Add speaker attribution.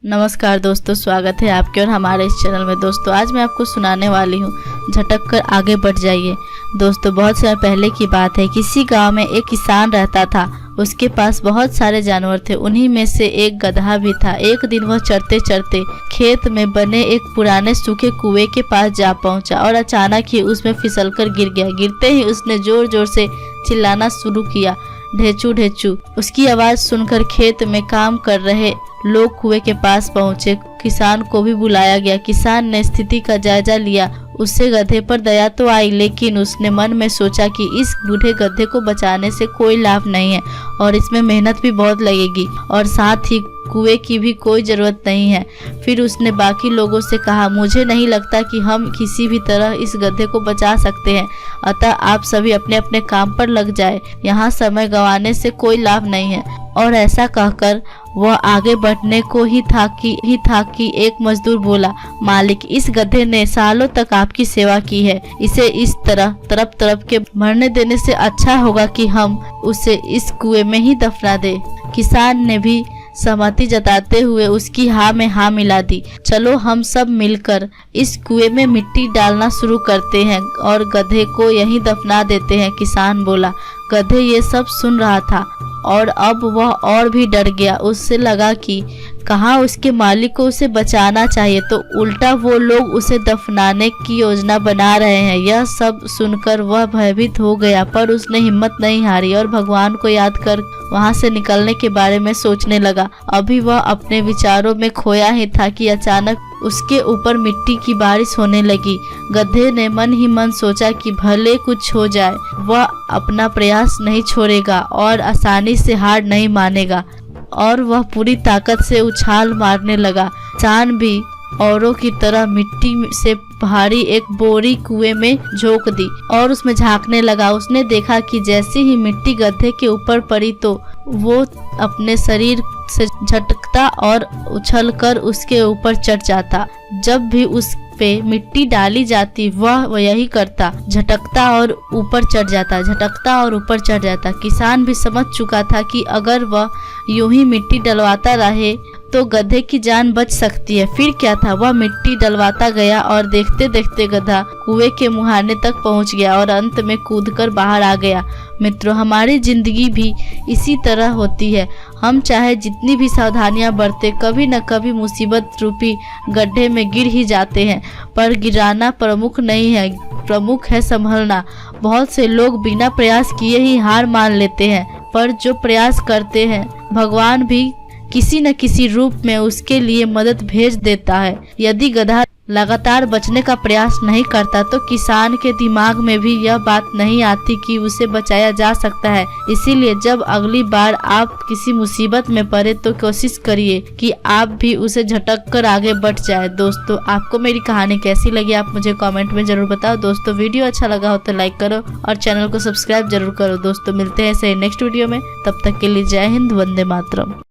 Speaker 1: नमस्कार दोस्तों, स्वागत है आपके और हमारे इस चैनल में। दोस्तों आज मैं आपको सुनाने वाली हूँ झटक कर आगे बढ़ जाइए। दोस्तों बहुत समय पहले की बात है। किसी गांव में एक किसान रहता था। उसके पास बहुत सारे जानवर थे, उन्हीं में से एक गधा भी था। एक दिन वह चरते चरते खेत में बने एक पुराने सूखे कुएं के पास जा पहुंचा और अचानक ही उसमें फिसलकर गिर गया। गिरते ही उसने जोर जोर से चिल्लाना शुरू किया, ढेचू ढेचू। उसकी आवाज़ सुनकर खेत में काम कर रहे लोग कुएं के पास पहुंचे। किसान को भी बुलाया गया। किसान ने स्थिति का जायजा लिया। उससे गधे पर दया तो आई, लेकिन उसने मन में सोचा कि इस बूढ़े गधे को बचाने से कोई लाभ नहीं है और इसमें मेहनत भी बहुत लगेगी और साथ ही कुएं की भी कोई ज़रूरत नहीं है। फिर उसने बाकी लोगों से कहा, मुझे नहीं लगता कि हम किसी भी तरह इस गधे को बचा सकते हैं, अतः आप सभी अपने अपने काम पर लग जाए। यहाँ समय गंवाने से कोई लाभ नहीं है। और ऐसा कहकर वह आगे बढ़ने को ही था कि एक मजदूर बोला, मालिक, इस गधे ने सालों तक आपकी सेवा की है। इसे इस तरह तड़प तड़प के मरने देने से अच्छा होगा कि हम उसे इस कुएं में ही दफना दे। किसान ने भी सहमति जताते हुए उसकी हाँ में हाँ मिला दी। चलो हम सब मिलकर इस कुएं में मिट्टी डालना शुरू करते हैं और गधे को यहीं दफना देते हैं, किसान बोला। गधे ये सब सुन रहा था और अब वह और भी डर गया। उससे लगा कि कहाँ उसके मालिक को उसे बचाना चाहिए, तो उल्टा वो लोग उसे दफनाने की योजना बना रहे हैं। यह सब सुनकर वह भयभीत हो गया, पर उसने हिम्मत नहीं हारी और भगवान को याद कर वहां से निकलने के बारे में सोचने लगा। अभी वह अपने विचारों में खोया ही था कि अचानक उसके ऊपर मिट्टी की बारिश होने लगी। गधे ने मन ही मन सोचा कि भले कुछ हो जाए, वह अपना प्रयास नहीं छोड़ेगा और आसानी से हार नहीं मानेगा। और वह पूरी ताकत से उछाल मारने लगा। चांद भी औरों की तरह मिट्टी से भारी एक बोरी कुएं में झोंक दी और उसमें झांकने लगा। उसने देखा कि जैसे ही मिट्टी गधे के ऊपर पड़ी तो वो अपने शरीर से झटकता और उछलकर उसके ऊपर चढ़ जाता। जब भी उस पे मिट्टी डाली जाती वह यही करता, झटकता और ऊपर चढ़ जाता, झटकता और ऊपर चढ़ जाता। किसान भी समझ चुका था कि अगर वह यूं ही मिट्टी डलवाता रहे तो गधे की जान बच सकती है। फिर क्या था, वह मिट्टी डलवाता गया और देखते देखते गधा कुएं के मुहाने तक पहुंच गया और अंत में कूदकर बाहर आ गया। मित्रों, हमारी जिंदगी भी इसी तरह होती है। हम चाहे जितनी भी सावधानियां बरतें, कभी न कभी मुसीबत रूपी गड्ढे में गिर ही जाते हैं। पर गिराना प्रमुख नहीं है, प्रमुख है संभलना। बहुत से लोग बिना प्रयास किए ही हार मान लेते हैं, पर जो प्रयास करते हैं भगवान भी किसी न किसी रूप में उसके लिए मदद भेज देता है। यदि गधा लगातार बचने का प्रयास नहीं करता तो किसान के दिमाग में भी यह बात नहीं आती कि उसे बचाया जा सकता है। इसीलिए जब अगली बार आप किसी मुसीबत में पड़े तो कोशिश करिए कि आप भी उसे झटक कर आगे बढ़ जाए। दोस्तों, आपको मेरी कहानी कैसी लगी आप मुझे कमेंट में जरूर बताओ। दोस्तों, वीडियो अच्छा लगा हो तो लाइक करो और चैनल को सब्सक्राइब जरूर करो। दोस्तों, मिलते हैं ऐसे नेक्स्ट वीडियो में। तब तक के लिए जय हिंद, वंदे मातरम।